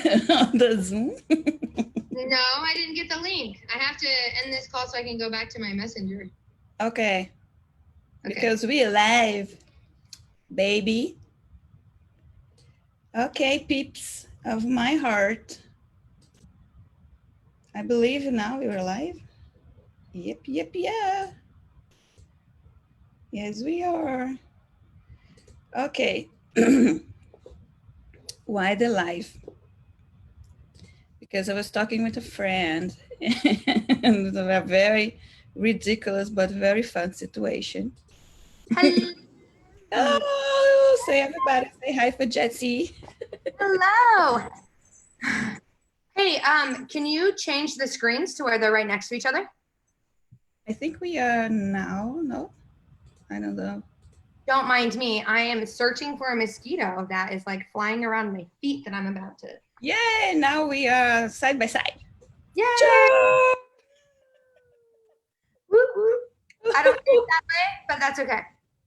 on the Zoom? No, I didn't get the link. I have to end this call so I can go back to my messenger. Okay. Okay. Because we live, baby. Okay, peeps of my heart. I believe now we are live. Yep, yeah. Yes, we are. Okay. Why the live? Because I was talking with a friend and it was a very ridiculous but very fun situation. Hello. Oh, say everybody, say hi for Jessie. Hello. Hey, can you change the screens to where they're right next to each other? I think we are now. No, I don't know. Don't mind me. I am searching for a mosquito that is like flying around my feet that I'm about to. Yay! Now we are side by side. Yay! Woo, woo. I don't think that way, but that's okay.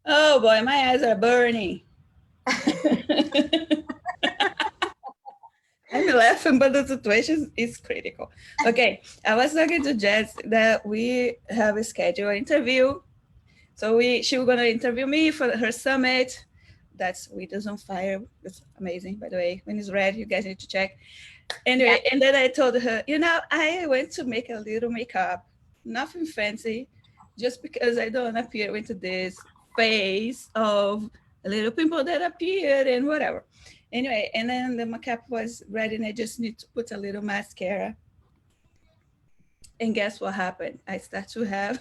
Oh boy, my eyes are burning. I'm laughing, but the situation is critical. Okay, I was talking to Jess that we have a scheduled interview. So she was gonna interview me for her summit. That's Widows on Fire. It's amazing, by the way. When it's ready, you guys need to check. Anyway, and then I told her, I went to make a little makeup, nothing fancy, just because I don't appear into this phase of a little pimple that appeared and whatever. Anyway, and then the makeup was ready and I just need to put a little mascara. And guess what happened? I start to have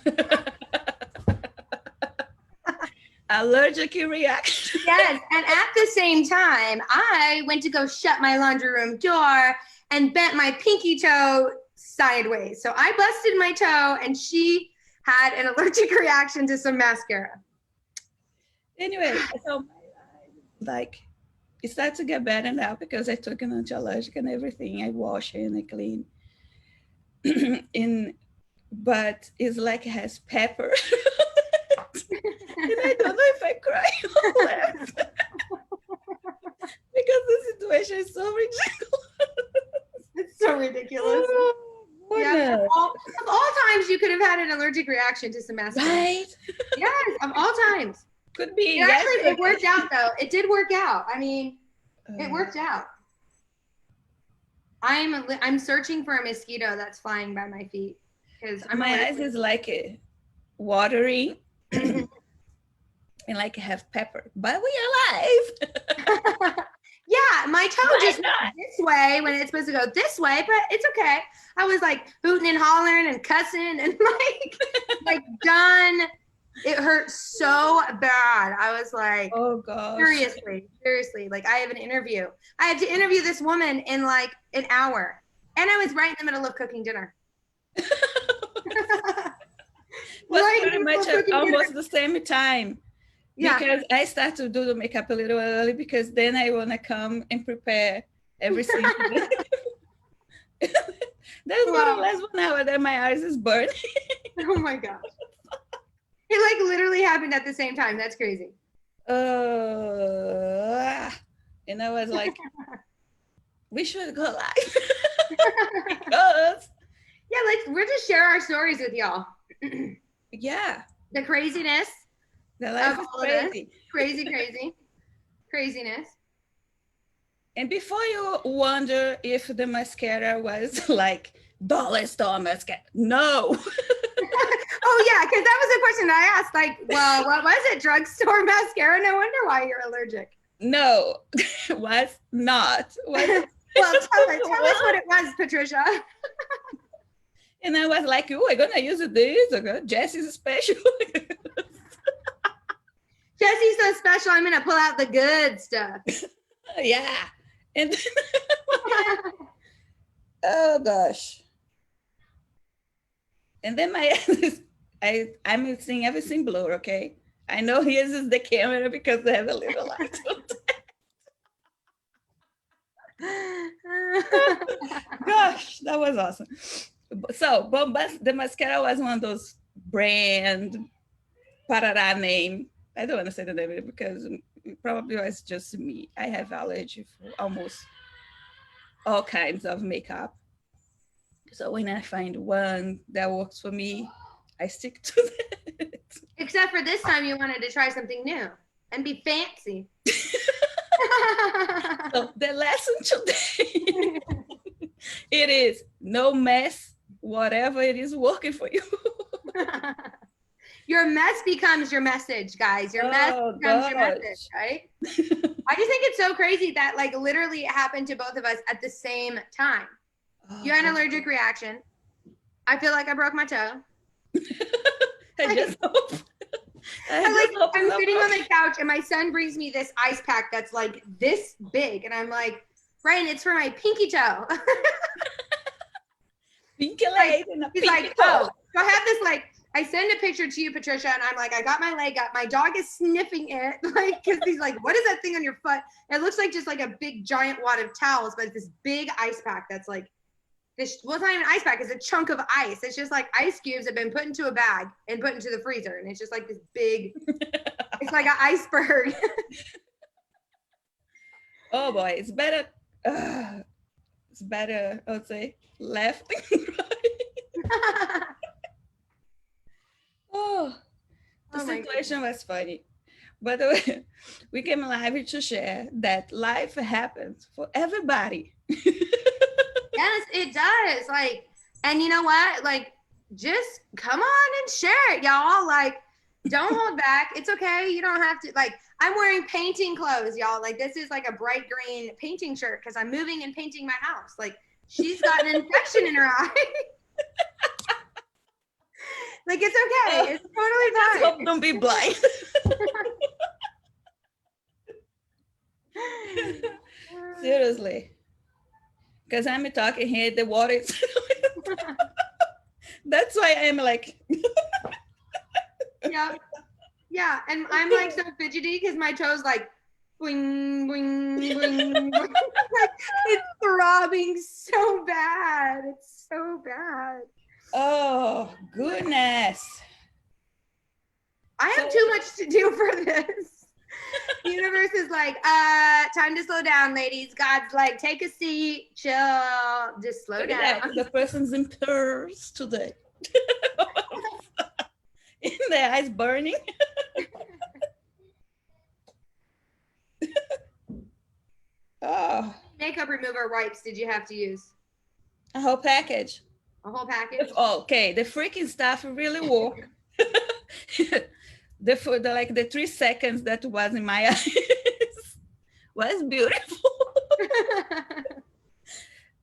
allergic reaction. Yes, and at the same time, I went to go shut my laundry room door and bent my pinky toe sideways. So I busted my toe and she had an allergic reaction to some mascara. Anyway, so like it started to get better now because I took an anti-allergic and everything. I wash it and I clean. But it's like it has pepper. And I don't know if I cry or laugh. Because the situation is so ridiculous. It's so ridiculous. Oh, yeah, of all times you could have had an allergic reaction to some mascara. Right? Yes, of all times. Could be. It worked out though. It did work out. I mean, it worked out. I'm searching for a mosquito that's flying by my feet because my eyes is like watery and like have pepper, but we are live. Yeah, my toe just went this way when it's supposed to go this way, but it's okay. I was like hooting and hollering and cussing and like done. It hurt so bad. I was like, oh gosh, seriously. Like I have an interview. I had to interview this woman in like an hour, and I was right in the middle of cooking dinner. Well, pretty much almost the same time. Yeah. Because I start to do the makeup a little early because then I want to come and prepare everything. There's more or less 1 hour that my eyes is burning. Oh my gosh. It like literally happened at the same time. That's crazy. And I was like, we should go live. Because we're just share our stories with y'all. Yeah. The craziness. The life is crazy. Craziness. And before you wonder if the mascara was like dollar store mascara, no. Oh yeah, because that was a question I asked. Like, well, what was it? Drugstore mascara? No wonder why you're allergic. No, was not. Well, tell us what it was, Patricia. And I was like, oh, I'm gonna use this. Okay, Jessie's special. Jessie's so special. I'm gonna pull out the good stuff. Yeah. And oh gosh. And then I'm seeing everything blur, okay? I know here's is the camera because they have a little light. Gosh, that was awesome. So, the mascara was one of those brand parara name. I don't want to say the name because it probably was just me. I have allergy for almost all kinds of makeup. So when I find one that works for me, I stick to that. Except for this time, you wanted to try something new and be fancy. So the lesson today, it is no mess, whatever it is working for you. Your mess becomes your message, guys. Your mess becomes your message, right? I just think it's so crazy that like literally it happened to both of us at the same time. You had an allergic reaction. I feel like I broke my toe. I just hope. I'm sitting on the couch and my son brings me this ice pack that's like this big. And I'm like, Brian, it's for my pinky toe. Pinky leg. He's like, oh, so I have this like, I send a picture to you, Patricia, and I'm like, I got my leg up. My dog is sniffing it, like, because he's like, what is that thing on your foot? It looks like just like a big giant wad of towels, but it's this big ice pack that's like, this was not even an ice pack, it's a chunk of ice. It's just like ice cubes have been put into a bag and put into the freezer, and it's just like this big, it's like an iceberg. Oh boy, it's better, I would say, left and right. Oh, the situation was funny. By the way, we came live to share that life happens for everybody. Yes, it does. Like, and you know what? Like, just come on and share it, y'all. Like, don't hold back. It's okay. You don't have to. Like, I'm wearing painting clothes, y'all. Like, this is like a bright green painting shirt because I'm moving and painting my house. Like, she's got an infection in her eye. Like, it's okay. It's totally fine. Hope don't be blind. Seriously. Because I'm talking here, the water is... That's why I'm like... Yeah. Yeah, and I'm like so fidgety because my toes like... Boing, boing, boing, boing. Like, it's throbbing so bad. It's so bad. Oh, goodness. I have too much to do for this. The universe is like, time to slow down, ladies. God's like, take a seat, chill, just slow down. The person's in tears today. In their eyes burning. Oh. Makeup remover wipes did you have to use? A whole package. A whole package? Okay, the freaking stuff really worked. the 3 seconds that was in my eyes was beautiful.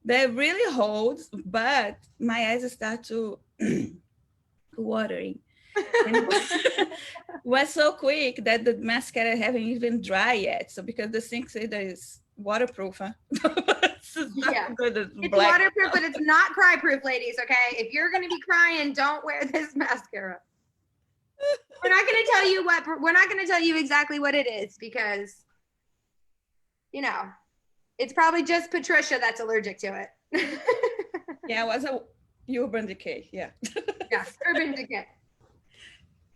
They really holds, but my eyes start to watering. And it was so quick that the mascara haven't even dry yet. So because the thing said that it's waterproof, huh? Yeah. It's waterproof, but it's not cry proof, ladies. Okay, if you're gonna be crying, don't wear this mascara. We're not gonna tell you exactly what it is because, you know, it's probably just Patricia that's allergic to it. Yeah, it was a Urban Decay. Yeah. Yeah, Urban Decay.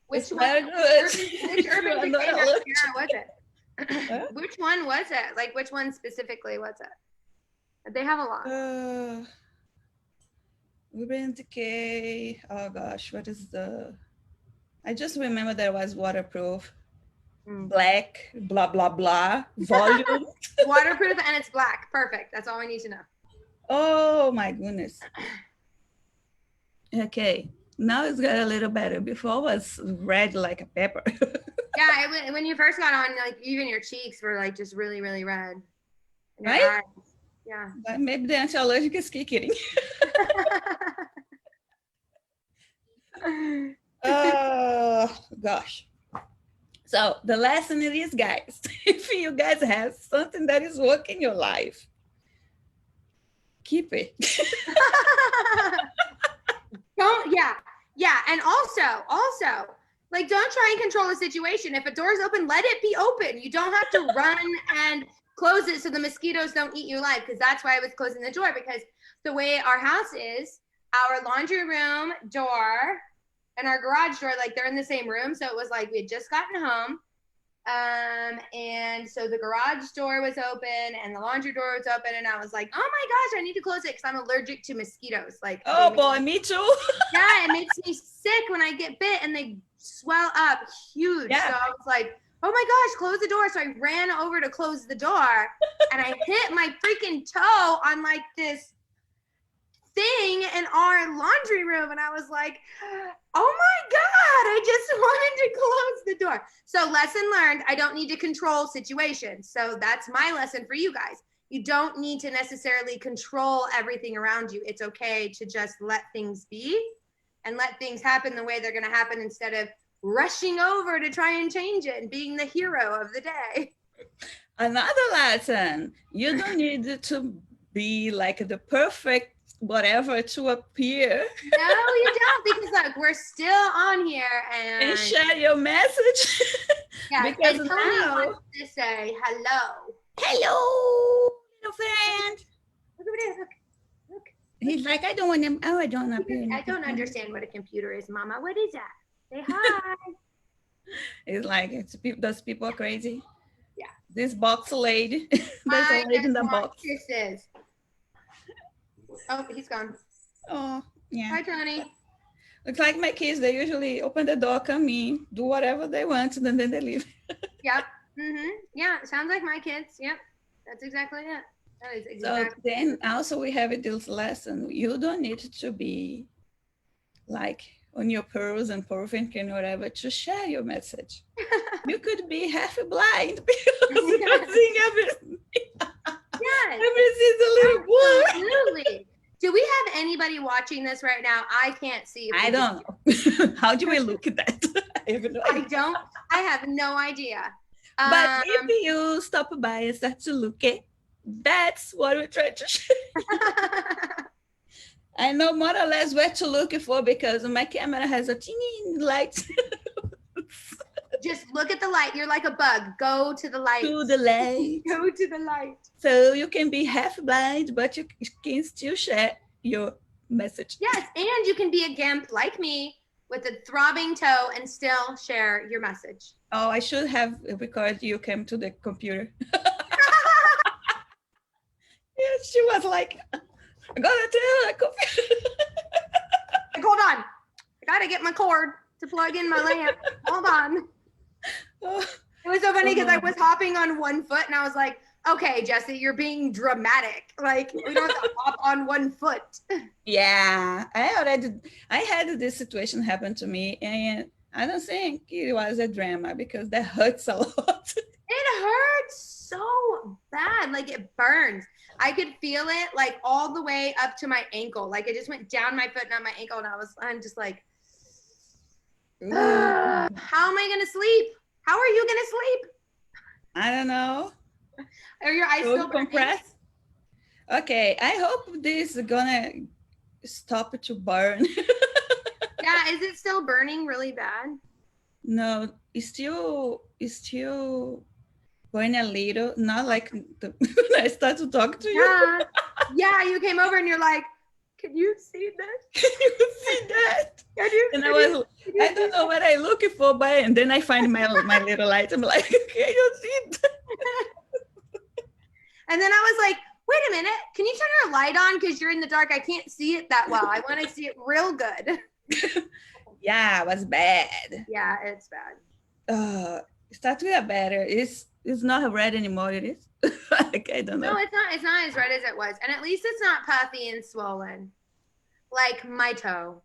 Which Which Urban Decay mascara was it? Huh? Which one was it? Like, which one specifically was it? They have a lot. Urban Decay. Oh gosh, what is the? I just remember there was waterproof, black, blah blah blah, volume. Waterproof and it's black. Perfect. That's all we need to know. Oh my goodness. Okay, now it's got a little better. Before it was red like a pepper. Yeah, when you first got on, like even your cheeks were like just really, really red. Right? Eyes. Yeah. But maybe the anti-allergic is kicking. Oh gosh. So the lesson is, guys, if you guys have something that is working in your life, keep it. Don't, yeah. And also, like, don't try and control the situation. If a door's open, let it be open. You don't have to run and close it so the mosquitoes don't eat you alive, because that's why I was closing the door, because the way our house is, our laundry room door and our garage door, like they're in the same room. So it was like we had just gotten home. And so the garage door was open and the laundry door was open, and I was like, oh my gosh, I need to close it because I'm allergic to mosquitoes. Like, oh boy, me too. yeah, it makes me sick when I get bit and they swell up huge. Yeah. So I was like, oh my gosh, close the door. So I ran over to close the door and I hit my freaking toe on like this thing in our laundry room, and I was like, oh my God, I just wanted to close the door. So lesson learned, I don't need to control situations. So that's my lesson for you guys. You don't need to necessarily control everything around you. It's okay to just let things be and let things happen the way they're going to happen instead of rushing over to try and change it and being the hero of the day. Another lesson, you don't need to be like the perfect whatever to appear. No, you don't, because look, we're still on here and share your message. yeah, because and Tony now wants to say hello. Hello, little friend. Look over there, look. He's like, I don't want him. Oh, I don't appear. I don't understand what a computer is, Mama. What is that? Say hi. It's like those people are crazy. Yeah. This box lady. There's a lady in the box. Kisses. Oh, he's gone. Oh, yeah. Hi, Tony. Looks like my kids, they usually open the door, come in, do whatever they want, and then they leave. Yep. Yeah, sounds like my kids. Yep. That's exactly it. That is exactly. So then also we have this lesson. You don't need to be like on your pearls and perfect and whatever to share your message. You could be half blind because you're seeing everything. Yes. Everything's a little blur. Absolutely. Do we have anybody watching this right now? I can't see. I don't know. How do we look at that? I have no idea. But if you stop by and start to look at, that's what we're trying to show. I know more or less where to look for because my camera has a teeny light. Just look at the light. You're like a bug. Go to the light. To the light. Go to the light. So you can be half blind, but you can still share your message. Yes, and you can be a gimp like me with a throbbing toe and still share your message. Oh, I should have recorded you came to the computer. Yeah, she was like, I gotta tell the computer. Like, hold on. I gotta get my cord to plug in my lamp. Hold on. Oh. It was so funny because I was hopping on one foot and I was like, okay, Jessie, you're being dramatic. Like, we don't have to hop on one foot. Yeah, I had this situation happen to me, and I don't think it was a drama because that hurts a lot. It hurts so bad. Like, it burns. I could feel it like all the way up to my ankle. Like, it just went down my foot and on my ankle, and I'm just like, how am I gonna sleep? How are you gonna sleep? I don't know. Are your eyes still compressed? Okay, I hope this is gonna stop to burn. Yeah, is it still burning really bad? No, it's still going a little, not like when I start to talk to you. Yeah, you came over and you're like, can you see that? Can you see that? And I don't know what I'm looking for, but and then I find my little light. I'm like, can you see that? And then I was like, wait a minute, can you turn your light on? Because you're in the dark. I can't see it that well. I want to see it real good. Yeah, it was bad. Yeah, it's bad. It's not to get better. It's not red anymore. It is. Like, I don't know. No, it's not as red as it was. And at least it's not puffy and swollen. Like my toe.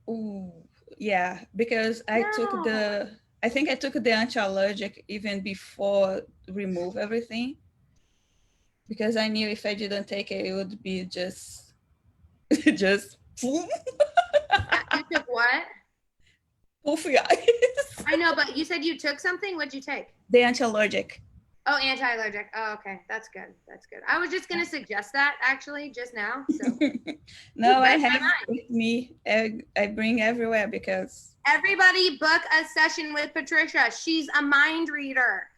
Ooh, yeah, because I think I took the anti-allergic even before remove everything. Because I knew if I didn't take it, it would be just boom. You took what? Poofy eyes. I know, but you said you took something. What'd you take? The anti-allergic. Oh, anti-allergic. Oh, okay. That's good. That's good. I was just going to suggest that actually just now. So. No, I have it with me. I bring everywhere because. Everybody book a session with Patricia. She's a mind reader.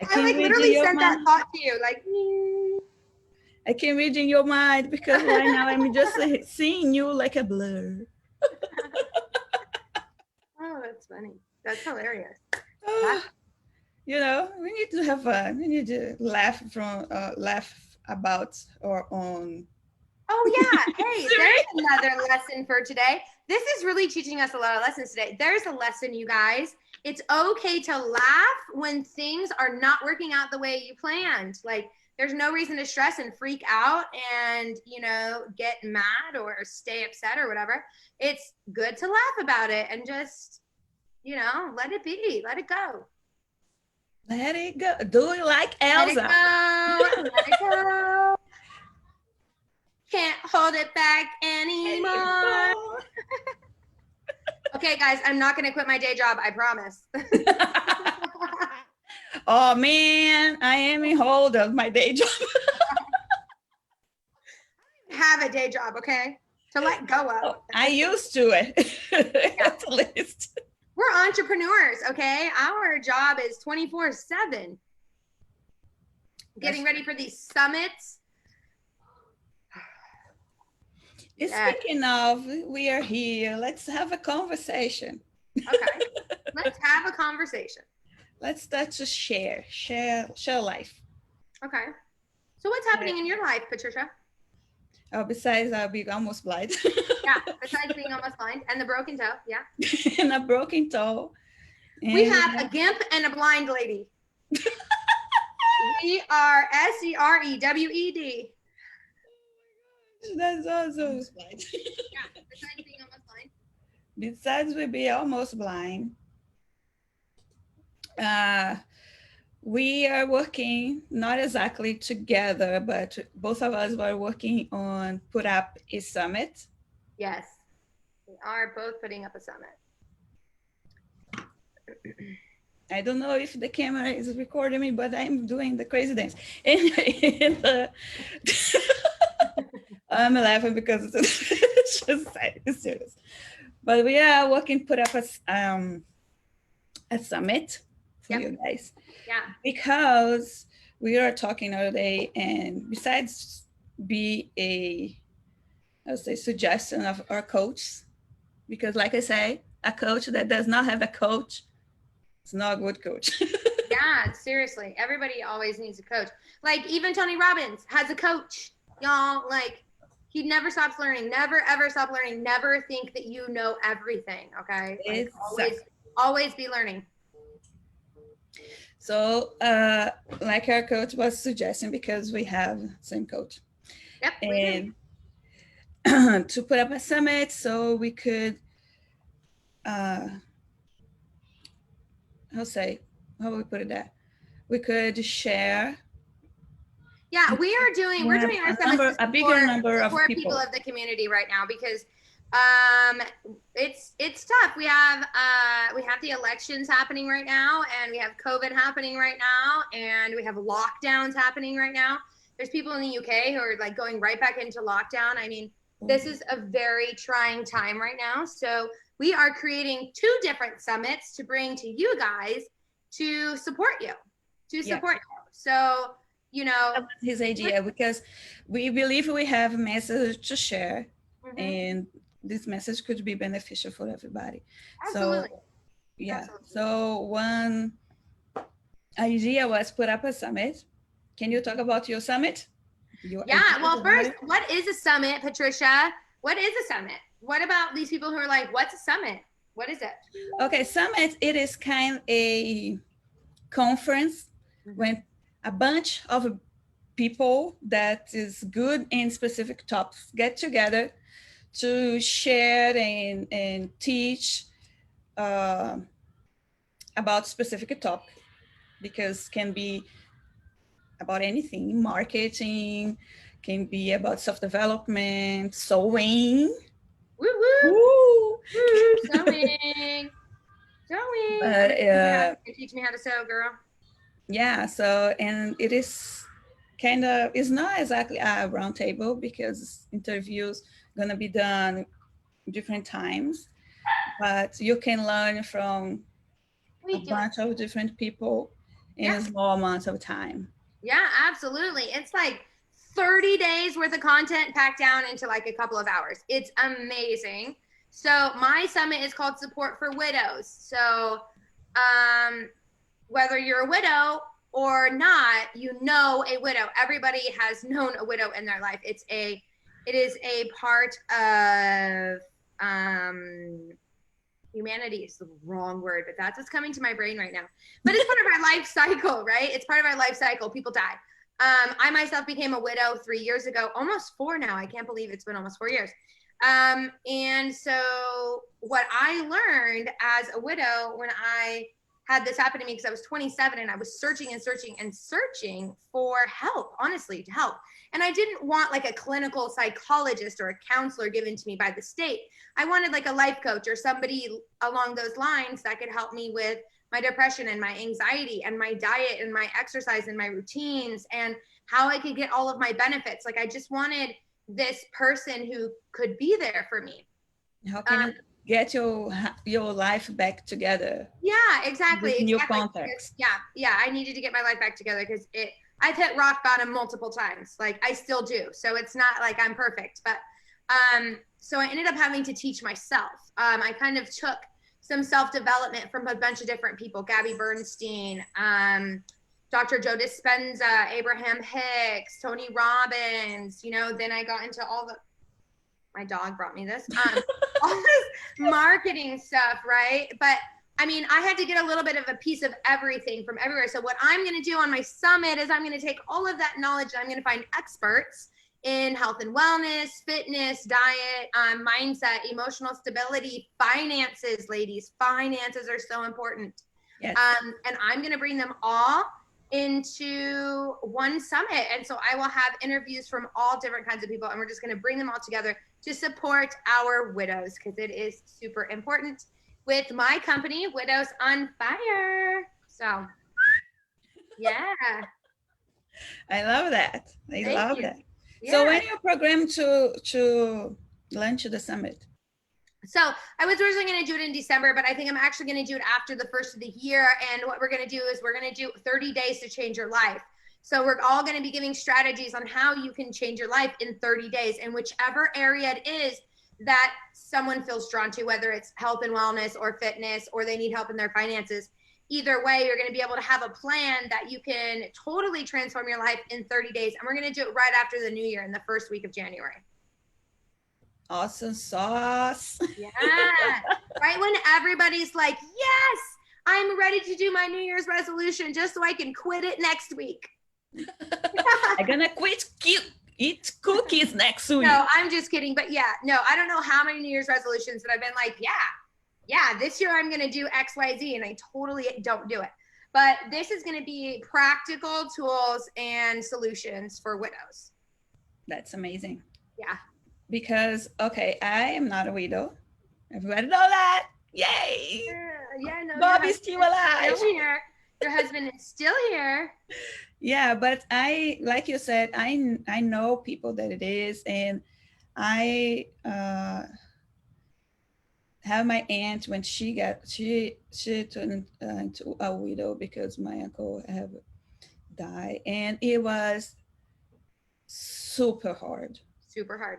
I like literally sent that thought to you. Like, I can read in your mind because right now I'm just seeing you like a blur. Oh, that's funny. That's hilarious. Oh, you know, we need to have fun. We need to laugh about our own. Oh yeah. Hey, there's another lesson for today. This is really teaching us a lot of lessons today. There's a lesson, you guys. It's okay to laugh when things are not working out the way you planned. Like there's no reason to stress and freak out and, get mad or stay upset or whatever. It's good to laugh about it and just, let it be. Let it go. Let it go. Do it like Let it Elsa. go. Let it go. Can't hold it back anymore. Okay, guys, I'm not going to quit my day job. I promise. Oh man, I am in hold of my day job. Have a day job, okay? To let go of. I used to it, at least. We're entrepreneurs, okay? Our job is 24/7. Getting ready for these summits. Speaking of, we are here. Let's have a conversation. Okay. Let's have a conversation. Let's start to share life. Okay. So what's happening in your life, Patricia? Besides being almost blind. Yeah, besides being almost blind and the broken toe, yeah. And a broken toe. And we have a gimp and a blind lady. We are SEREWED. That's also blind. Yeah, besides being almost blind. Besides we be almost blind. We are working not exactly together, but both of us were working on put up a summit. Yes, we are both putting up a summit. I don't know if the camera is recording me, but I'm doing the crazy dance. I'm laughing because it's just serious. But we are working put up a summit for you guys. Yeah. Because we are talking all day, and besides be I would say suggestion of our coach, because like I say, a coach that does not have a coach, it's not a good coach. Yeah, seriously. Everybody always needs a coach. Like even Tony Robbins has a coach, y'all. Like he never stops learning, never ever stop learning, never think that you know everything. Okay. Like, always be learning. So like our coach was suggesting, because we have same coach. Yep. And to put up a summit so we could how will we put it that we could share. Yeah, we're doing our summits a bigger number of people of the community right now, because it's tough. We have the elections happening right now, and we have COVID happening right now, and we have lockdowns happening right now. There's people in the UK who are like going right back into lockdown. I mean, this is a very trying time right now. So we are creating 2 different summits to bring to you guys to support you. So, that was his idea, because we believe we have a message to share, and this message could be beneficial for everybody. Absolutely. So yeah. Absolutely. So one idea was put up a summit. Can you talk about your summit? Well, first, what is a summit, Patricia? What is a summit? What about these people who are like, what's a summit? What is it? Okay, summit, it is kind of a conference when a bunch of people that is good in specific topics get together to share and teach about specific topic, because can be about anything, marketing, can be about self-development, sewing. Woo woo! Woo! Sewing. Teach me how to sew, girl. Yeah, so, and it is kind of, it's not exactly a round table, because interviews gonna be done different times, but you can learn from a bunch of different people in a small amount of time. Yeah, absolutely. It's like 30 days worth of content packed down into like a couple of hours. It's amazing. So my summit is called Support for Widows. So whether you're a widow or not, you know a widow. Everybody has known a widow in their life. It is a part of humanity is the wrong word, but that's what's coming to my brain right now. But it's part of our life cycle, right? It's part of our life cycle. People die. I myself became a widow 3 years ago, almost 4 now. I can't believe it's been almost 4 years. And so what I learned as a widow when I had this happen to me, because I was 27 and I was searching and searching and searching for help, honestly, to help. And I didn't want like a clinical psychologist or a counselor given to me by the state. I wanted like a life coach or somebody along those lines that could help me with my depression and my anxiety and my diet and my exercise and my routines and how I could get all of my benefits. Like I just wanted this person who could be there for me. How can you get your life back together? Yeah, exactly. This new exactly. context. Yeah. I needed to get my life back together because I've hit rock bottom multiple times. Like I still do. So it's not like I'm perfect, but so I ended up having to teach myself. I kind of took some self-development from a bunch of different people, Gabby Bernstein, Dr. Joe Dispenza, Abraham Hicks, Tony Robbins, then I got into my dog brought me this, all this marketing stuff, right? But I mean, I had to get a little bit of a piece of everything from everywhere. So what I'm going to do on my summit is I'm going to take all of that knowledge and I'm going to find experts in health and wellness, fitness, diet, mindset, emotional stability, finances, ladies. Finances are so important. Yes. And I'm going to bring them all into one summit. And so I will have interviews from all different kinds of people, and we're just going to bring them all together to support our widows because it is super important with my company, Widows on Fire. So, yeah. I love that. I love that. Yeah. So when you program to launch the summit? So I was originally going to do it in December, but I think I'm actually going to do it after the first of the year. And what we're going to do is we're going to do 30 days to change your life. So we're all going to be giving strategies on how you can change your life in 30 days in whichever area it is that someone feels drawn to, whether it's health and wellness or fitness, or they need help in their finances. Either way, you're going to be able to have a plan that you can totally transform your life in 30 days. And we're going to do it right after the new year in the first week of January. Awesome sauce. Yeah. Right when everybody's like, yes, I'm ready to do my New Year's resolution just so I can quit it next week. I'm gonna quit eat cookies next week. No, I'm just kidding. But yeah, no, I don't know how many New Year's resolutions that I've been like, yeah, this year I'm gonna do X, Y, Z, and I totally don't do it. But this is gonna be practical tools and solutions for widows. That's amazing. Yeah. Because okay, I am not a widow. Everybody know that. Yay! Yeah, no. Bobby's still alive. Still here. Your husband is still here. Yeah, but I, like you said, I know people that it is, and I have my aunt when she turned into a widow because my uncle have died, and it was super hard. Super hard.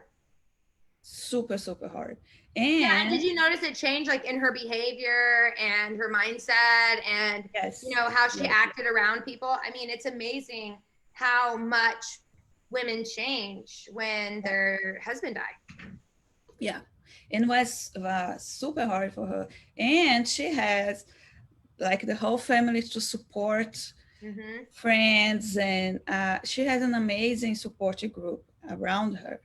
And yeah, did you notice it change like in her behavior and her mindset and yes, how she acted around people? I mean, it's amazing how much women change when their husband died. Yeah, it was super hard for her, and she has like the whole family to support, friends, and she has an amazing support group around her.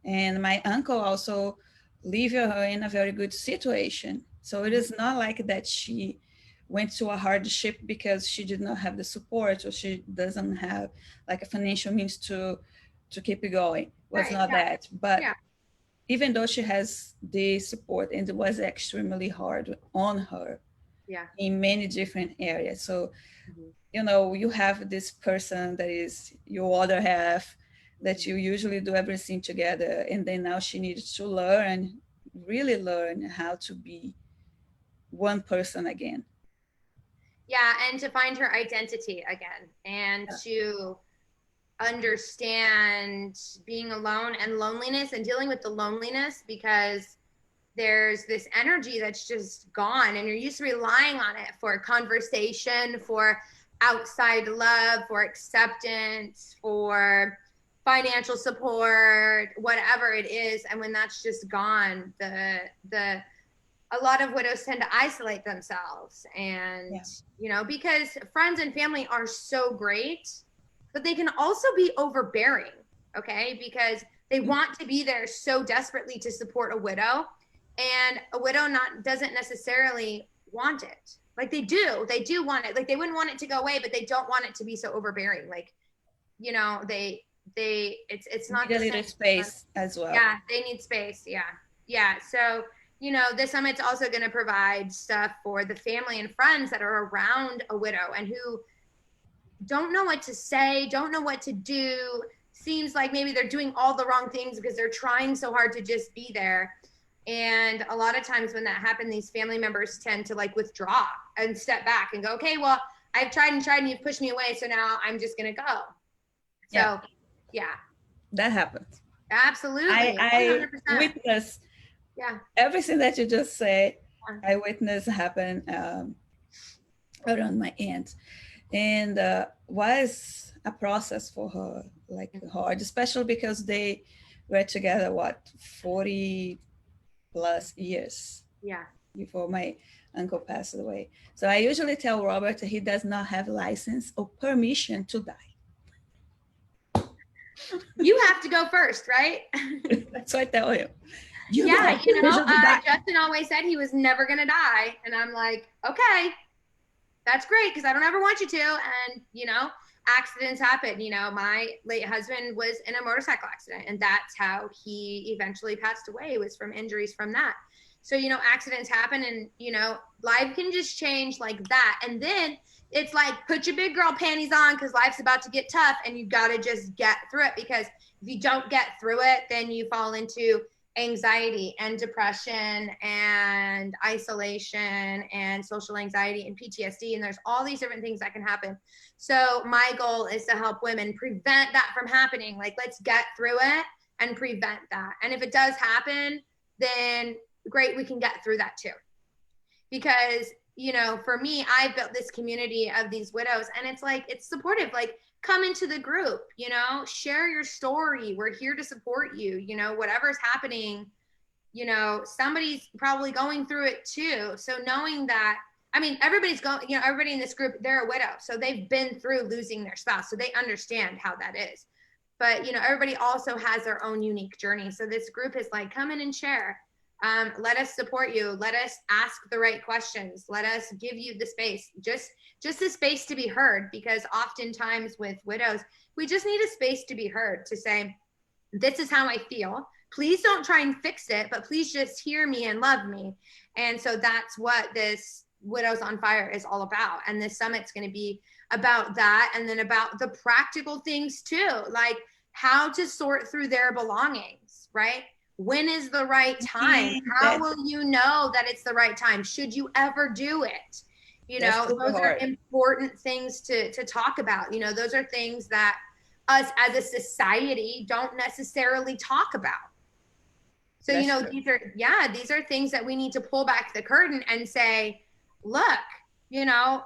And my uncle also leave her in a very good situation. So it is not like that she went to a hardship because she did not have the support or she doesn't have like a financial means to keep it going. It was not that. But even though she has the support, and it was extremely hard on her in many different areas. So, you have this person that is your other half, that you usually do everything together, and then now she needs to really learn how to be one person again. Yeah, and to find her identity again, and to understand being alone and loneliness and dealing with the loneliness, because there's this energy that's just gone, and you're used to relying on it for conversation, for outside love, for acceptance, for financial support, whatever it is. And when that's just gone, a lot of widows tend to isolate themselves. And you know, because friends and family are so great, but they can also be overbearing, okay? Because they want to be there so desperately to support a widow, and a widow doesn't necessarily want it. Like they do want it. Like they wouldn't want it to go away, but they don't want it to be so overbearing. Like, you know, it's not need a little space as well. Yeah, they need space. Yeah. So, you know, the summit's also going to provide stuff for the family and friends that are around a widow and who don't know what to say, don't know what to do. Seems like maybe they're doing all the wrong things because they're trying so hard to just be there. And a lot of times when that happens, these family members tend to like withdraw and step back and go, okay, well, I've tried and you've pushed me away, so now I'm just going to go. So, yeah. That happens. Absolutely. I witness everything that you just said. I witnessed happen around my aunt. And was a process for her, like hard, especially because they were together, 40 plus years before my uncle passed away. So I usually tell Robert he does not have license or permission to die. You have to go first, right? That's what I tell him. Justin always said he was never going to die. And I'm like, okay, that's great, because I don't ever want you to. And, you know, accidents happen. You know, my late husband was in a motorcycle accident, and that's how he eventually passed away. It was from injuries from that. So, you know, accidents happen, and, you know, life can just change like that. And then it's like, put your big girl panties on, because life's about to get tough, and you got to just get through it. Because if you don't get through it, then you fall into anxiety and depression and isolation and social anxiety and PTSD. And there's all these different things that can happen. So my goal is to help women prevent that from happening. Like, let's get through it and prevent that. And if it does happen, then great, we can get through that too. Because, you know, for me, I've built this community of these widows, and it's like, it's supportive. Like, come into the group, you know, share your story. We're here to support you. You know, whatever's happening, you know, somebody's probably going through it too. So knowing that, I mean, everybody's going, you know, everybody in this group, they're a widow. So they've been through losing their spouse. So they understand how that is. But, you know, everybody also has their own unique journey. So this group is like, come in and share. Let us support you. Let us ask the right questions. Let us give you the space, just the space to be heard. Because oftentimes with widows, we just need a space to be heard, to say, this is how I feel. Please don't try and fix it, but please just hear me and love me. And so that's what this Widows on Fire is all about. And this summit's going to be about that. And then about the practical things too, like how to sort through their belongings, right? When is the right time? How will you know that it's the right time? Should you ever do it? You know, those are important things to talk about. You know, those are things that us as a society don't necessarily talk about. So, you know, these are things that we need to pull back the curtain and say, look, you know,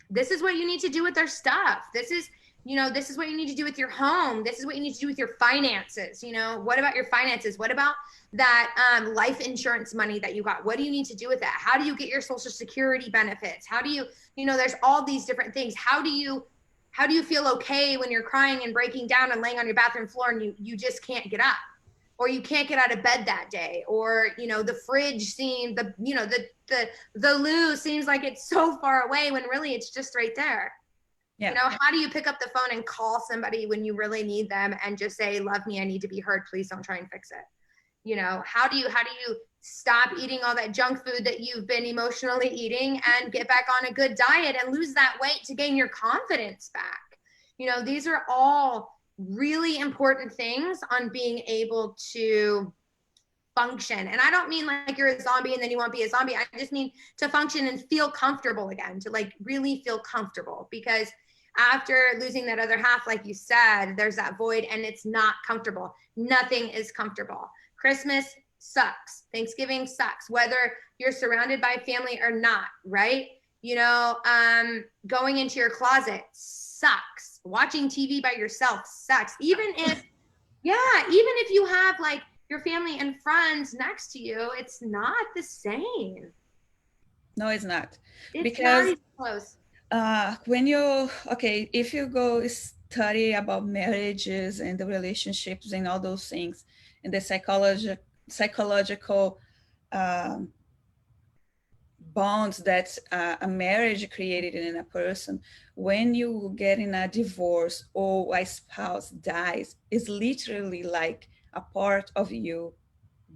this is what you need to do with their stuff. This is, you know, this is what you need to do with your home. This is what you need to do with your finances. You know, what about your finances? What about that life insurance money that you got? What do you need to do with that? How do you get your Social Security benefits? How do you, you know, there's all these different things. How do you feel okay when you're crying and breaking down and laying on your bathroom floor and you just can't get up, or you can't get out of bed that day, or, you know, the fridge seems, the loo seems like it's so far away when really it's just right there. Yeah. You know, how do you pick up the phone and call somebody when you really need them and just say, love me, I need to be heard, please don't try and fix it. You know, how do you stop eating all that junk food that you've been emotionally eating and get back on a good diet and lose that weight to gain your confidence back? You know, these are all really important things on being able to function. And I don't mean like you're a zombie and then you won't be a zombie. I just mean to function and feel comfortable again, to like really feel comfortable, because after losing that other half, like you said, there's that void and it's not comfortable. Nothing is comfortable. Christmas sucks. Thanksgiving sucks, whether you're surrounded by family or not, right? You know, going into your closet sucks. Watching TV by yourself sucks. Even if you have like your family and friends next to you, it's not the same. No, it's not. It's Because not even close. when you, okay, if you go study about marriages and the relationships and all those things and the psychological um, bonds that a marriage created in a person, when you get in a divorce or a spouse dies, is literally like a part of you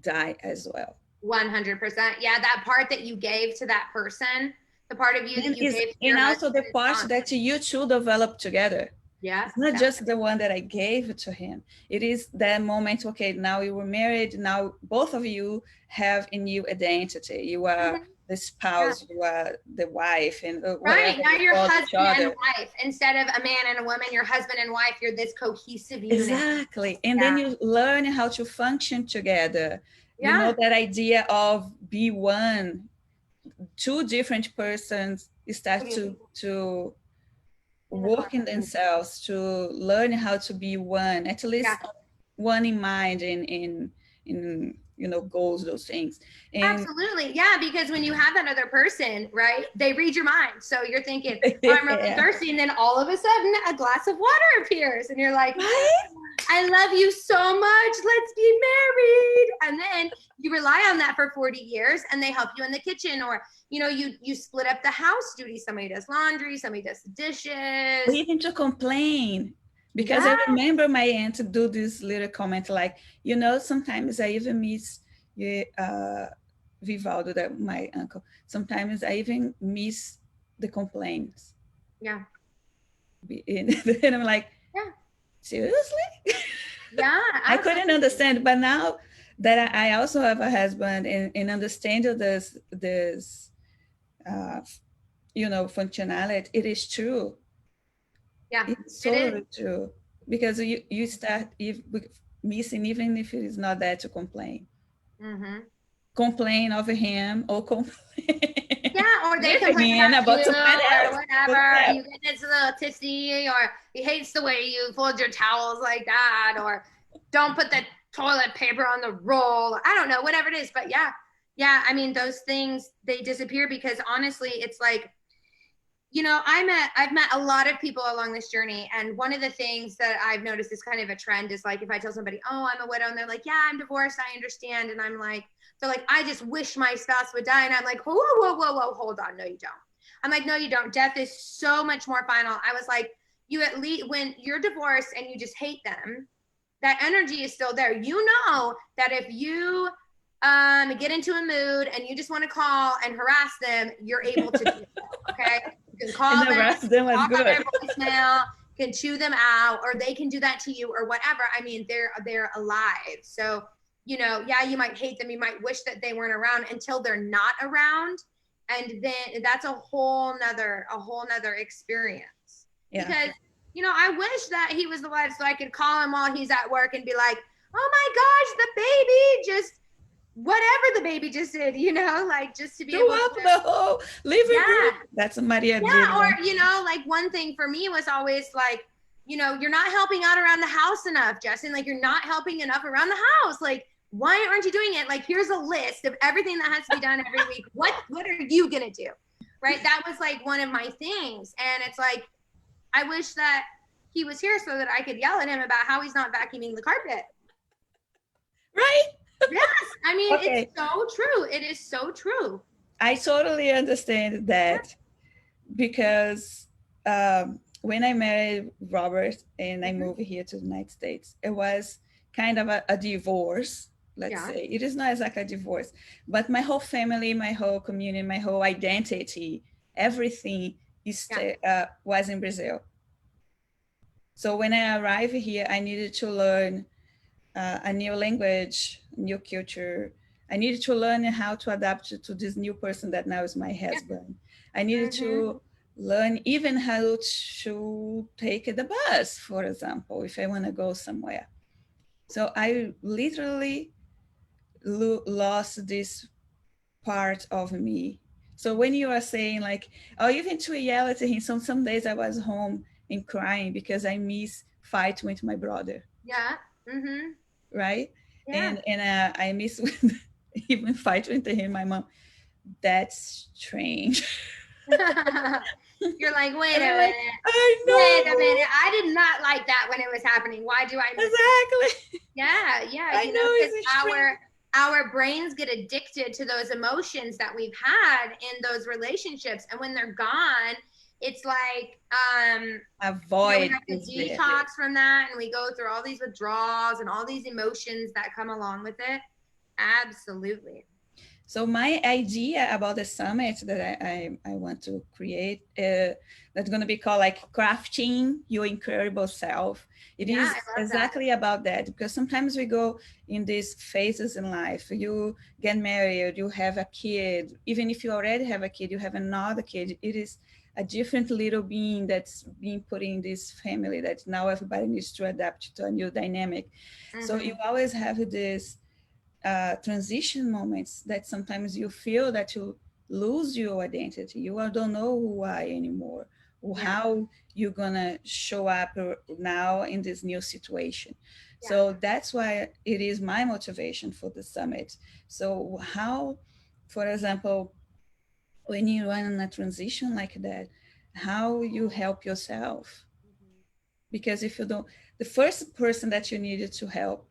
die as well. 100%. Yeah, that part that you gave to that person, the part of you that you gave to And your also the husband. part that you two develop together. Yeah. It's not just the one that I gave to him. It is that moment, okay, now you were married, now both of you have a new identity. You are the spouse, you are the wife, and right. Now you're husband and other. wife. Instead of a man and a woman, you're husband and wife. You're this cohesive unit. Exactly. And then you learn how to function together. Yeah. You know, that idea of be one, two different persons start to work in themselves, to learn how to be one, at least one in mind, in you know, goals, those things. And absolutely. Yeah, because when you have that other person, right, they read your mind. So you're thinking, oh, I'm really thirsty, and then all of a sudden a glass of water appears and you're like, right? I love you so much, let's be married. And then you rely on that for 40 years and they help you in the kitchen, or you know, you split up the house duties. Somebody does laundry, somebody does the dishes. Or even to complain. Because I remember my aunt to do this little comment like, you know, sometimes I even miss Vivaldo, that my uncle. Sometimes I even miss the complaints. Yeah. And I'm like, seriously? Yeah. I couldn't understand. But now that I also have a husband and understand this you know, functionality, it is true. Yeah, it's totally true, because you start missing, even if it is not there to complain. Complain over him, or complain. Yeah, or they complain about you or whatever. You get this little tissy, or he hates the way you fold your towels like that, or don't put the toilet paper on the roll. I don't know, whatever it is. But yeah, I mean, those things, they disappear because honestly, it's like, you know, I've met a lot of people along this journey. And one of the things that I've noticed is kind of a trend is like, if I tell somebody, oh, I'm a widow, and they're like, yeah, I'm divorced, I understand. And I'm like, they're like, I just wish my spouse would die. And I'm like, whoa, hold on. No, you don't. I'm like, no, you don't. Death is so much more final. I was like, you at least, when you're divorced and you just hate them, that energy is still there. You know that if you get into a mood and you just want to call and harass them, you're able to do it. Okay. You can call them, talk on their voicemail, can chew them out, or they can do that to you or whatever. I mean, they're alive. So, you know, yeah, you might hate them. You might wish that they weren't around until they're not around. And then that's a whole nother experience. Yeah. Because, you know, I wish that he was alive so I could call him while he's at work and be like, oh my gosh, the baby just, whatever the baby just did, you know, like just to be able to the whole living room. That's a Maria. Yeah, or you know, like one thing for me was always like, you know, you're not helping out around the house enough, Justin. Like you're not helping enough around the house. Like, why aren't you doing it? Like, here's a list of everything that has to be done every week. What are you gonna do? Right? That was like one of my things. And it's like, I wish that he was here so that I could yell at him about how he's not vacuuming the carpet. Right? Yes, I mean, it's so true. It is so true. I totally understand that, because when I married Robert and I moved here to the United States, it was kind of a divorce, let's say. It is not exactly a divorce, but my whole family, my whole community, my whole identity, everything was in Brazil. So when I arrived here, I needed to learn a new language, new culture. I needed to learn how to adapt to this new person that now is my husband. I needed to learn even how to take the bus, for example, if I want to go somewhere. So I literally lost this part of me. So when you are saying like, or even to yell at him, some days I was home and crying because I miss fight with my brother, Yeah. Mm-hmm. right? Yeah. And I miss even fight with him, my mom. That's strange. You're like, wait And a I'm like, minute. I Wait a know minute. I did not like that when it was happening. Why do I miss it? exactly. Yeah, yeah, I you know, know because it's strange. our brains get addicted to those emotions that we've had in those relationships, and when they're gone, it's like we Avoid have to is there. detox from that, and we go through all these withdrawals and all these emotions that come along with it. Absolutely. So my idea about the summit that I want to create, that's going to be called like crafting your incredible self. It Yeah, is I love that. exactly about that, because sometimes we go in these phases in life. You get married, you have a kid. Even if you already have a kid, you have another kid. It is a different little being that's being put in this family that now everybody needs to adapt to a new dynamic. So Mm-hmm. you always have this transition moments that sometimes you feel that you lose your identity. You don't know who I anymore, or Yeah, how you're gonna show up now in this new situation. yeah. So that's why it is my motivation for the summit. So how, for example, when you are in a transition like that, how you help yourself? Mm-hmm. Because if you don't, the first person that you needed to help,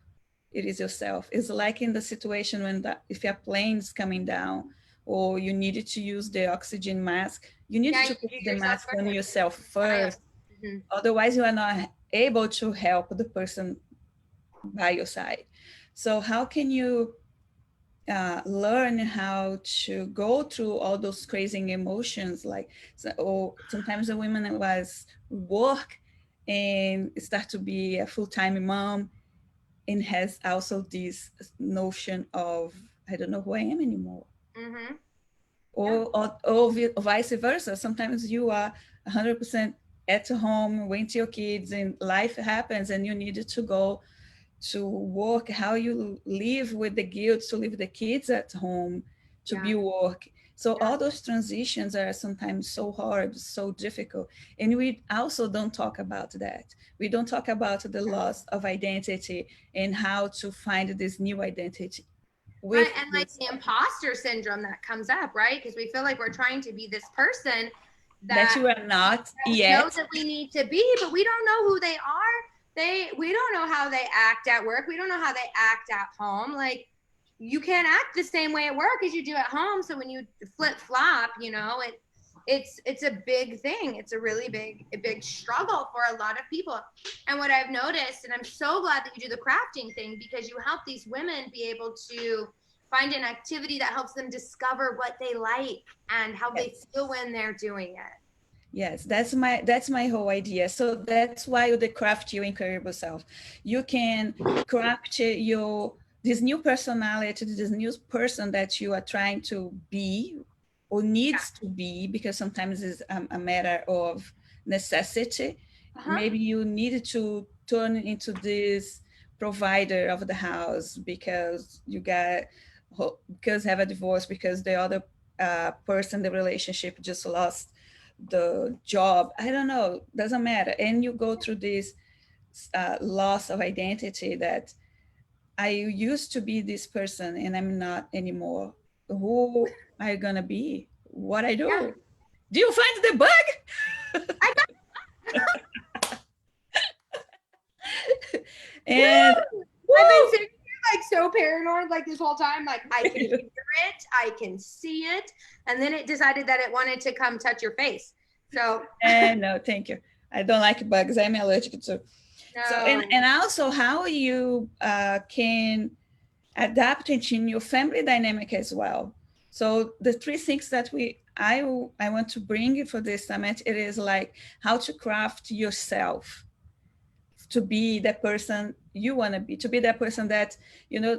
it is yourself. It's like in the situation when if your plane is coming down or you needed to use the oxygen mask, you need Yeah, to you put do the yourself mask on first. yourself Silence. first. Mm-hmm. Otherwise, you are not able to help the person by your side. So how can you learn how to go through all those crazy emotions, like, so, or sometimes a woman was work and start to be a full-time mom and has also this notion of I don't know who I am anymore, Mm-hmm. Yeah. or vice versa. Sometimes you are 100% at home with your kids and life happens and you need to go to work. How you live with the guilt to leave the kids at home to Yeah. be work. So Yeah. all those transitions are sometimes so hard, so difficult, and we also don't talk about that. We don't talk about the loss of identity and how to find this new identity Right. with And like the yourself imposter syndrome that comes up, right? Because we feel like we're trying to be this person that that you are not we know yet. that we need to be, but we don't know who they are. We don't know how they act at work. We don't know how they act at home. Like you can't act the same way at work as you do at home. So when you flip flop, you know, it's a big thing. It's a really big struggle for a lot of people. And what I've noticed, and I'm so glad that you do the crafting thing because you help these women be able to find an activity that helps them discover what they like and how they Yes. feel when they're doing it. Yes, that's my whole idea. So that's why the craft your incredible self. You can craft your this new personality, this new person that you are trying to be or Yeah. needs to be, because sometimes it's a matter of necessity. Uh-huh. Maybe you need to turn into this provider of the house because you got because have a divorce, because the other person, the relationship just lost the job. I don't know, doesn't matter. And you go through this loss of identity that I used to be this person and I'm not anymore. Who are you gonna be? What I Yeah. do? Do you find the bug? I got And woo! I've been woo! sitting here like so paranoid like this whole time. Like I can hear it, I can see it, and then it decided that it wanted to come touch your face. So And no, thank you. I don't like bugs. I'm allergic to. So no. and also how you can adapt it in your family dynamic as well. So the three things that I want to bring for this summit, it is like how to craft yourself to be the person you want to be, to be that person that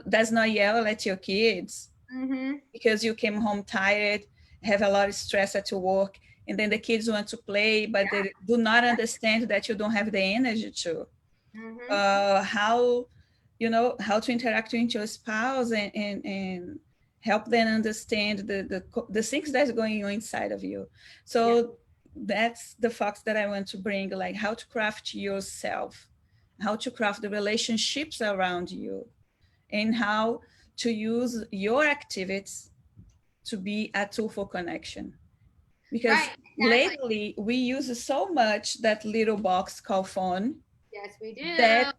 does not yell at your kids Mm-hmm. because you came home tired, have a lot of stress at your work, and then the kids want to play, but Yeah. they do not understand that you don't have the energy to. Mm-hmm. How you know, how to interact with your spouse, and help them understand the things that's going on inside of you. So that's the fox that I want to bring, like how to craft yourself, how to craft the relationships around you, and how to use your activities to be a tool for connection. Because Right, exactly. lately we use so much that little box called phone Yes, we that do.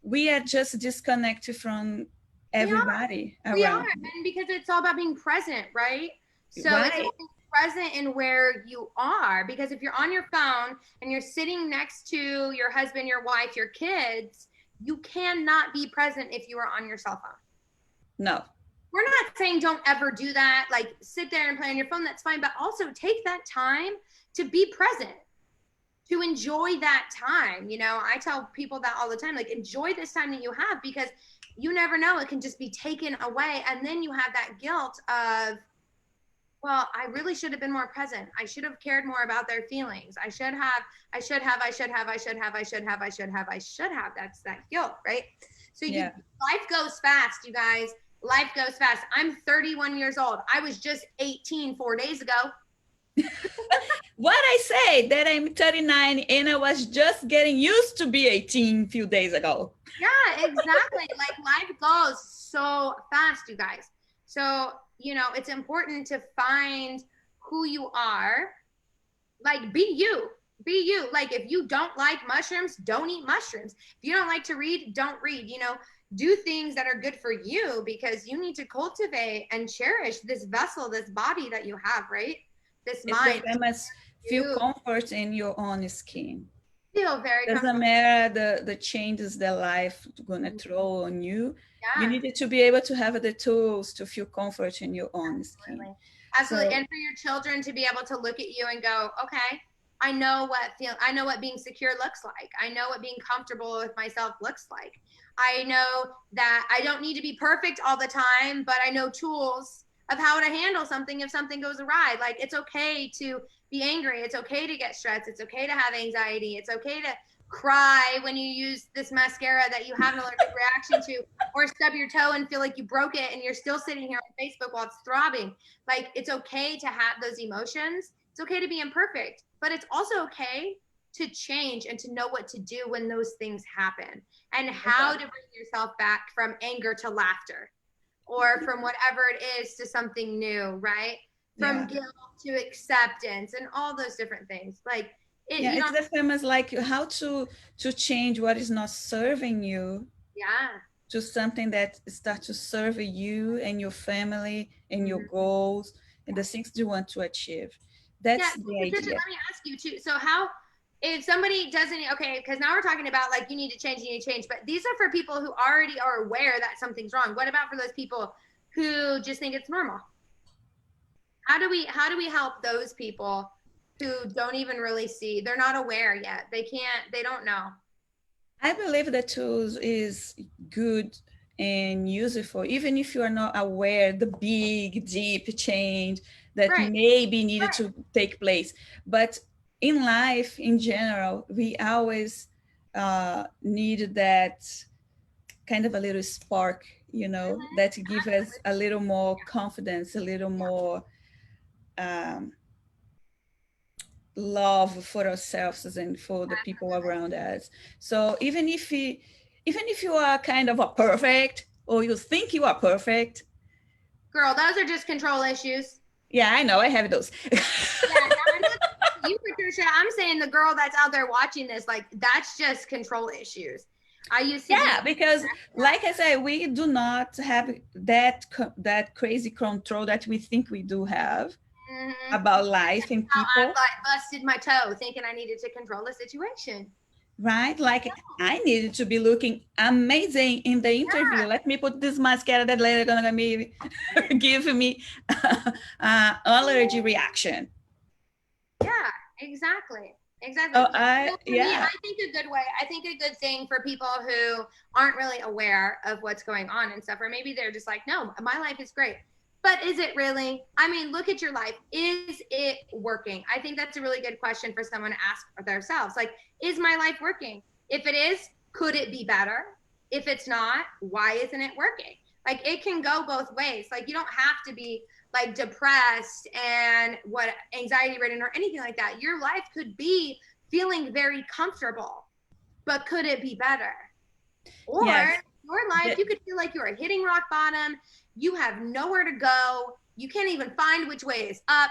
we are just disconnected from We are. everybody We are. around. And because it's all about being present, right? So it's Right. about being present in where you are. Because if you're on your phone and you're sitting next to your husband, your wife, your kids, you cannot be present if you are on your cell phone. No. We're not saying don't ever do that, like sit there and play on your phone, that's fine, but also take that time to be present, to enjoy that time. You know, I tell people that all the time, like enjoy this time that you have, because you never know, it can just be taken away, and then you have that guilt of, well, I really should have been more present. I should have cared more about their feelings. I should have, I should have, I should have, I should have, I should have, I should have, I should have. That's that guilt, right? So you, Yeah. life goes fast, you guys. Life goes fast. I'm 31 years old. I was just 18 4 days ago. What I say that I'm 39 and I was just getting used to be 18 a few days ago. Yeah, exactly. Like life goes so fast, you guys. So, you know, it's important to find who you are. Like, be you. Be you. Like, if you don't like mushrooms, don't eat mushrooms. If you don't like to read, don't read. You know, do things that are good for you, because you need to cultivate and cherish this vessel, this body that you have, right? This It's the mind. famous feel You comfort in your own skin. feel very Doesn't comfortable. matter the changes that life gonna throw on you. You Yeah. needed to be able to have the tools to feel comfort in your own skin. Absolutely. Absolutely. So And for your children to be able to look at you and go, okay, I know what being secure looks like. I know what being comfortable with myself looks like. I know that I don't need to be perfect all the time, but I know tools of how to handle something if something goes awry. Like it's okay to be angry. It's okay to get stressed. It's okay to have anxiety. It's okay to cry when you use this mascara that you have an allergic reaction to, or stub your toe and feel like you broke it and you're still sitting here on Facebook while it's throbbing. Like it's okay to have those emotions. It's okay to be imperfect, but it's also okay to change and to know what to do when those things happen, and how to bring yourself back from anger to laughter, or from whatever it is to something new, right? From yeah. guilt to acceptance and all those different things. Like it, Yeah, you it's don't, the famous like how to change what is not serving you yeah. to something that start to serve you and your family and your Mhm. goals and the things you want to achieve. Yeah, That's the Patricia, idea. let me ask you too. So how, if somebody doesn't, okay, because now we're talking about like you need to change, you need to change, but these are for people who already are aware that something's wrong. What about for those people who just think it's normal? How do we help those people who don't even really see, they're not aware yet. They don't know. I believe the tools is good and useful, even if you are not aware the big, deep change that Right. maybe needed Right. to take place. But in life, in general, we always need that kind of a little spark, you know, Mm-hmm. that give us Absolutely. a little more confidence, a little more um, love for ourselves and for the people Absolutely. around us. So even if you are kind of a perfect or you think you are perfect, Girl, those are just control issues. yeah, I know I have those. Yeah, no, I'm not you, Patricia. I'm saying the girl that's out there watching this, like that's just control issues. I used to be. Yeah, because like I said, we do not have that crazy control that we think we do have Mm-hmm. about life and How I people. like busted my toe thinking I needed to control the situation. Right? Like I needed to be looking amazing in the interview. Yeah, Let me put this mascara that later gonna be give me allergy reaction. yeah, exactly. Exactly. Oh, So I for me, yeah. I think a good way, I think a good thing for people who aren't really aware of what's going on and stuff, or maybe they're just like, no, my life is great. But is it really? I mean, look at your life. Is it working? I think that's a really good question for someone to ask themselves. Like, is my life working? If it is, could it be better? If it's not, why isn't it working? Like, it can go both ways. Like, you don't have to be like depressed and what anxiety ridden or anything like that. Your life could be feeling very comfortable, but could it be better? Or Yes. your life, you could feel like you're hitting rock bottom. You have nowhere to go. You can't even find which way is up.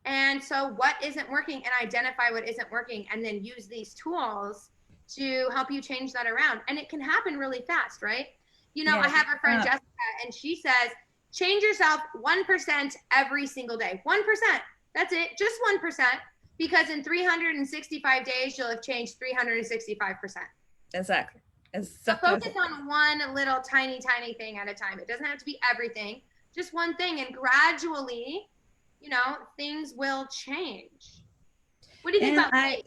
And so what isn't working, and identify what isn't working, and then use these tools to help you change that around. And it can happen really fast, right? You know, Yes. I have a friend, Jessica, and she says, change yourself 1% every single day. 1%. That's it. Just 1%. Because in 365 days, you'll have changed 365%. Exactly. So focus on one little tiny thing at a time. It doesn't have to be everything, just one thing. And gradually, you know, things will change. What do you think about faith?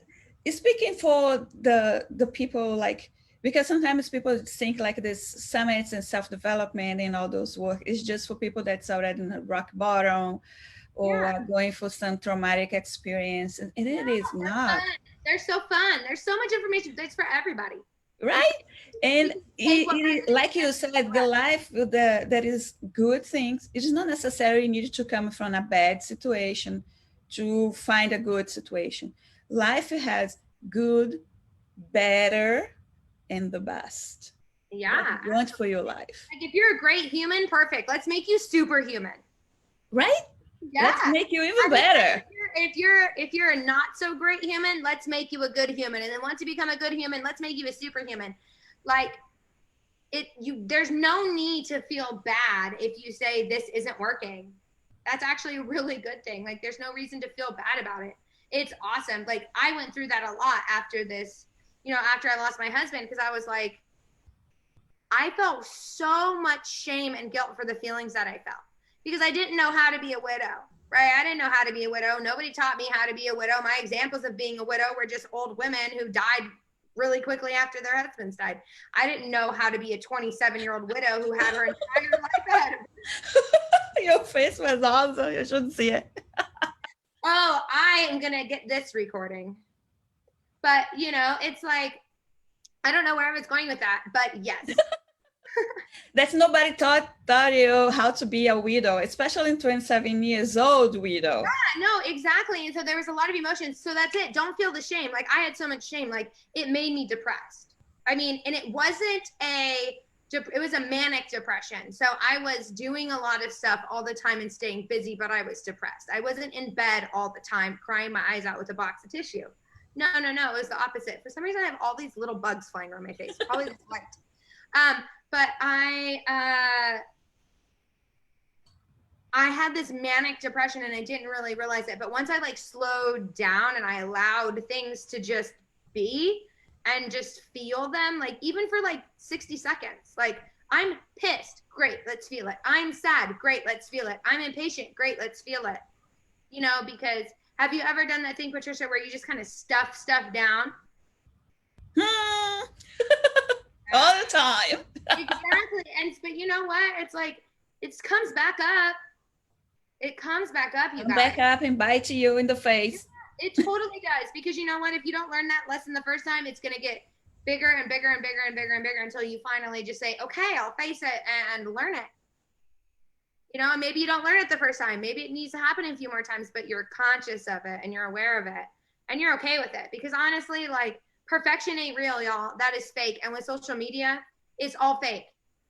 Speaking for the people, like, because sometimes people think like this summits and self-development and all those work is just for people that's already in a rock bottom or going for some traumatic experience. And it is not. Fun. They're so fun. There's so much information. It's for everybody. Right? And like you said, the life that is good things, it is not necessarily need to come from a bad situation to find a good situation. Life has good, better, and the best. Yeah. What you want for your life. Like, if you're a great human, perfect. Let's make you superhuman. Right? Yeah. Let's make you even better. If you're a not so great human, let's make you a good human. And then once you become a good human, let's make you a superhuman. Like, there's no need to feel bad if you say this isn't working. That's actually a really good thing. Like, there's no reason to feel bad about it. It's awesome. Like, I went through that a lot after this, you know, after I lost my husband, because I was like, I felt so much shame and guilt for the feelings that I felt because I didn't know how to be a widow, right? I didn't know how to be a widow. Nobody taught me how to be a widow. My examples of being a widow were just old women who died really quickly after their husbands died. I didn't know how to be a 27-year-old widow who had her entire life ahead of her. Your face was awesome. You shouldn't see it. Oh, I am going to get this recording. But, you know, it's like, I don't know where I was going with that, but yes. That's nobody taught you how to be a widow, especially 27 years old widow. Yeah, no, exactly. And so there was a lot of emotions. So that's it. Don't feel the shame. Like, I had so much shame. Like, it made me depressed. I mean, and it was a manic depression. So I was doing a lot of stuff all the time and staying busy, but I was depressed. I wasn't in bed all the time crying my eyes out with a box of tissue. No. It was the opposite. For some reason, I have all these little bugs flying around my face. Probably the sweat. But I had this manic depression and I didn't really realize it. But once I like slowed down and I allowed things to just be and just feel them, like even for like 60 seconds, like I'm pissed. Great. Let's feel it. I'm sad. Great. Let's feel it. I'm impatient. Great. Let's feel it. You know, because have you ever done that thing, Patricia, where you just kind of stuff stuff down? All the time. Exactly. But you know what? It's like, it comes back up. It comes back up, you guys. Back up and bite you in the face. Yeah, it totally does. Because you know what? If you don't learn that lesson the first time, it's going to get bigger and bigger and bigger and bigger and bigger until you finally just say, okay, I'll face it and learn it. You know, maybe you don't learn it the first time. Maybe it needs to happen a few more times, but you're conscious of it and you're aware of it and you're okay with it. Because honestly, like, perfection ain't real, y'all. That is fake. And with social media, it's all fake.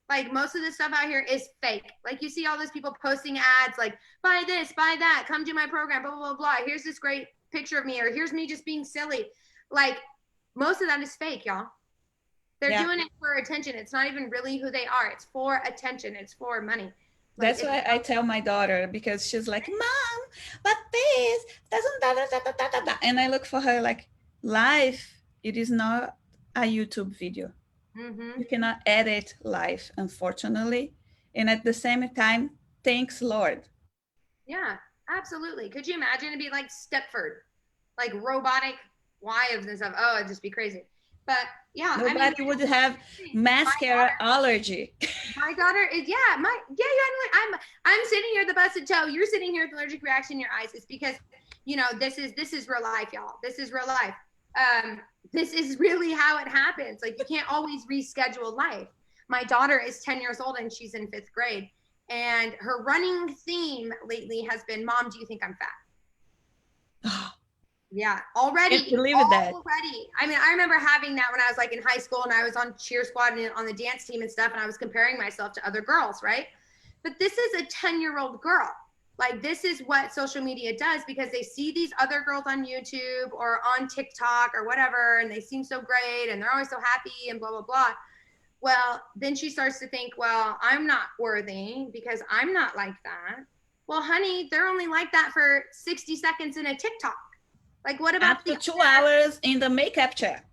Like, most of the stuff out here is fake. Like, you see all those people posting ads like, buy this, buy that, come do my program, blah, blah, blah, blah. Here's this great picture of me, or here's me just being silly. Like, most of that is fake, y'all. They're doing it for attention. It's not even really who they are. It's for attention. It's for money. Like, that's why I tell my daughter, because she's like, Mom, but this doesn't da, da, da, da, da, da. And I look for her like, life, it is not a YouTube video. Mm-hmm. You cannot edit life, unfortunately. And at the same time, thanks, Lord. Yeah, absolutely. Could you imagine to be like Stepford, like robotic wives and stuff? Oh, it'd just be crazy. But yeah, nobody would have mascara allergy. My daughter is I'm sitting here with the busted toe. You're sitting here with allergic reaction in your eyes. It's because, you know, this is real life, y'all. This is real life. this is really how it happens. Like you can't always reschedule life. My daughter is 10 years old and she's in 5th grade. And her running theme lately has been, Mom, do you think I'm fat? Yeah, already. Can't believe that. Already. I mean, I remember having that when I was like in high school and I was on cheer squad and on the dance team and stuff, and I was comparing myself to other girls, right? But this is a 10-year-old girl. Like this is what social media does because they see these other girls on YouTube or on TikTok or whatever, and they seem so great and they're always so happy and blah, blah, blah. Well, then she starts to think, well, I'm not worthy because I'm not like that. Well, honey, they're only like that for 60 seconds in a TikTok. Like what about after 2 hours in the makeup chair?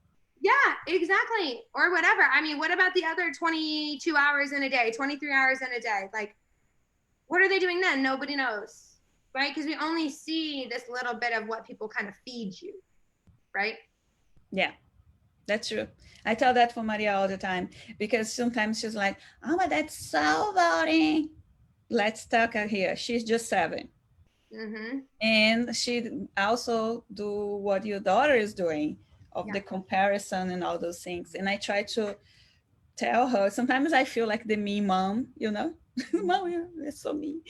Yeah, exactly. Or whatever. I mean, what about the other 22 hours in a day, 23 hours in a day? Like, what are they doing then? Nobody knows, right? Because we only see this little bit of what people kind of feed you, right? Yeah, that's true. I tell that for Maria all the time because sometimes she's like, oh, but that's so boring. Let's talk her here. She's just 7. Mm-hmm. And she also do what your daughter is doing of the comparison and all those things. And I try to tell her, sometimes I feel like the me mom, you know, mom, that's so mean.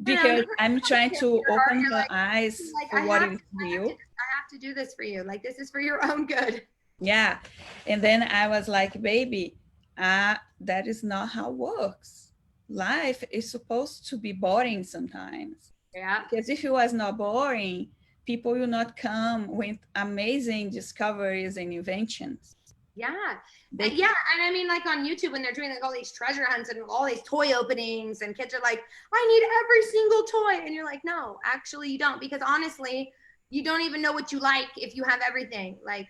Because I'm trying to open her eyes for what is real. I have to do this for you. Like, this is for your own good. Yeah. And then I was like, baby, that is not how it works. Life is supposed to be boring sometimes. Yeah. Because if it was not boring, people will not come with amazing discoveries and inventions. Yeah. Yeah. And I mean, like on YouTube, when they're doing like all these treasure hunts and all these toy openings, and kids are like, I need every single toy. And you're like, no, actually you don't. Because honestly, you don't even know what you like if you have everything. Like,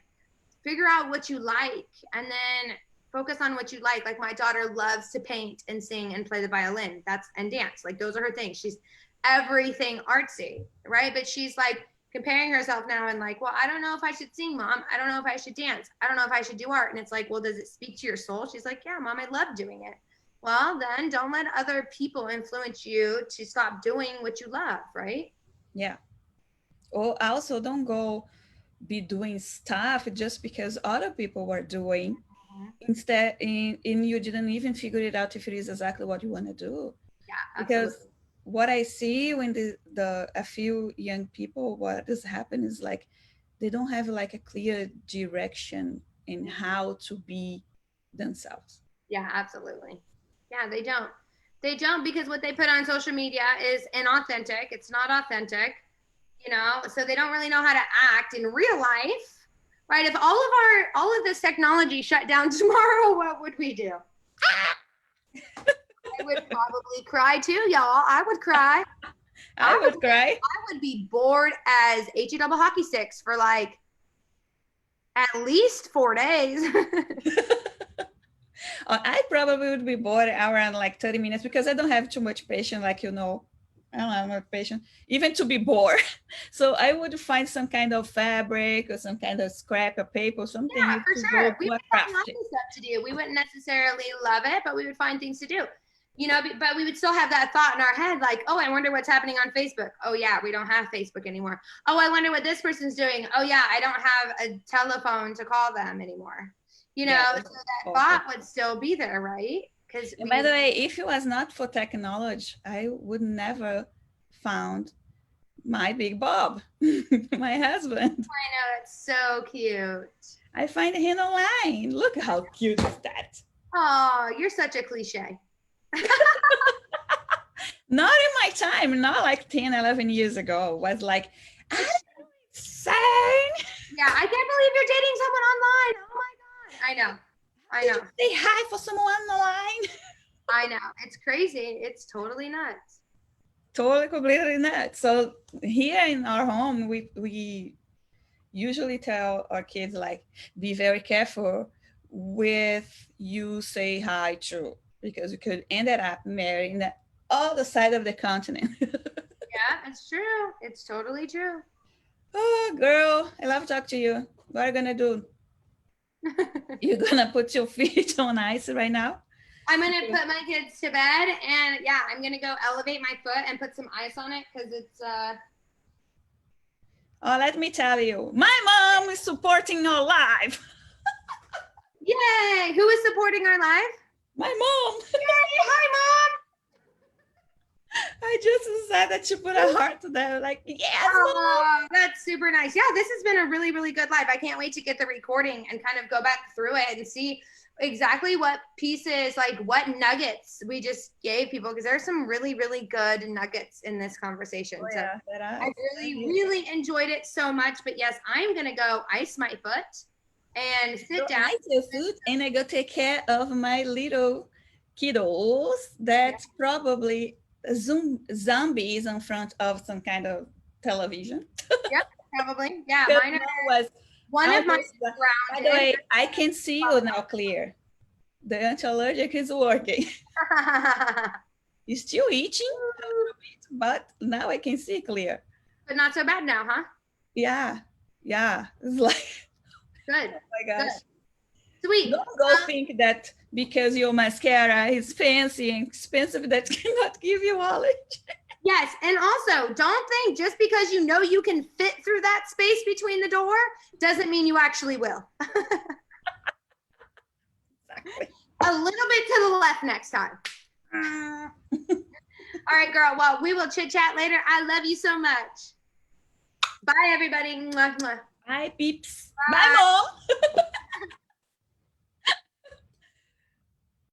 figure out what you like and then focus on what you like. Like my daughter loves to paint and sing and play the violin. And dance. Like those are her things. She's everything artsy, right? But she's like comparing herself now and like, well, I don't know if I should sing, Mom. I don't know if I should dance. I don't know if I should do art. And it's like, well, does it speak to your soul? She's like, yeah, Mom, I love doing it. Well, then don't let other people influence you to stop doing what you love, right? Yeah. Or also don't go be doing stuff just because other people were doing. Instead, you didn't even figure it out if it is exactly what you want to do. Yeah, absolutely. Because what I see when a few young people, what has happened is like they don't have like a clear direction in how to be themselves. Yeah, absolutely. Yeah, they don't. They don't, because what they put on social media is inauthentic. It's not authentic, you know, so they don't really know how to act in real life, right? If all of this technology shut down tomorrow, what would we do? I would probably cry too, y'all. I would cry. I would cry. I would be bored as HE double hockey sticks for like at least 4 days. I probably would be bored around like 30 minutes because I don't have too much patience, like, you know, I don't have much patience, even to be bored. So I would find some kind of fabric or some kind of scrap of paper or something. Yeah, for sure. We would find lots of stuff to do. We wouldn't necessarily love it, but we would find things to do. You know, but we would still have that thought in our head, like, oh, I wonder what's happening on Facebook. Oh, yeah, we don't have Facebook anymore. Oh, I wonder what this person's doing. Oh, yeah, I don't have a telephone to call them anymore. You know, so that thought would still be there, right? Because by the way, if it was not for technology, I would never found my big Bob, my husband. I know, it's so cute. I find him online. Look how cute is that. Oh, you're such a cliche. Not in my time, not like 10, 11 years ago. It was like, insane. Yeah, I can't believe you're dating someone online. Oh my God. I know. Say hi for someone online. I know. It's crazy. It's totally nuts. Totally, completely nuts. So here in our home, we usually tell our kids, like, be very careful with you say hi to, because you could end up marrying the other side of the continent. Yeah, it's true. It's totally true. Oh, girl, I love to talk to you. What are you gonna do? You're gonna put your feet on ice right now? I'm gonna put my kids to bed, and yeah, I'm gonna go elevate my foot and put some ice on it because it's Oh, let me tell you, my mom is supporting our live. Yay! Who is supporting our live? My mom. Yay! Hi, Mom! I just said that she put a heart to that. Like, yes, Mom. Oh, that's super nice. Yeah, this has been a really, really good live. I can't wait to get the recording and kind of go back through it and see exactly what pieces, like what nuggets we just gave people, because there's some really, really good nuggets in this conversation. Oh, so yeah, I really, really enjoyed it so much. But yes, I'm gonna go ice my foot and sit down. Ice your foot, and I go take care of my little kiddos that probably zombies in front of some kind of television. Yep, probably. Yeah, Because mine was one of mine is by the grounded. way, I can see you now clear. The anti-allergic is working. You're still itching a little bit, but now I can see clear. But not so bad now, huh? Yeah, it's like, Good. oh my gosh. Good. Sweet. Don't go think that because your mascara is fancy and expensive, that cannot give you allergy. Yes, and also don't think just because you know you can fit through that space between the door doesn't mean you actually will. Exactly. A little bit to the left next time. All right, girl. Well, we will chit chat later. I love you so much. Bye, everybody. Mwah, mwah. Bye, peeps. Bye, Mom.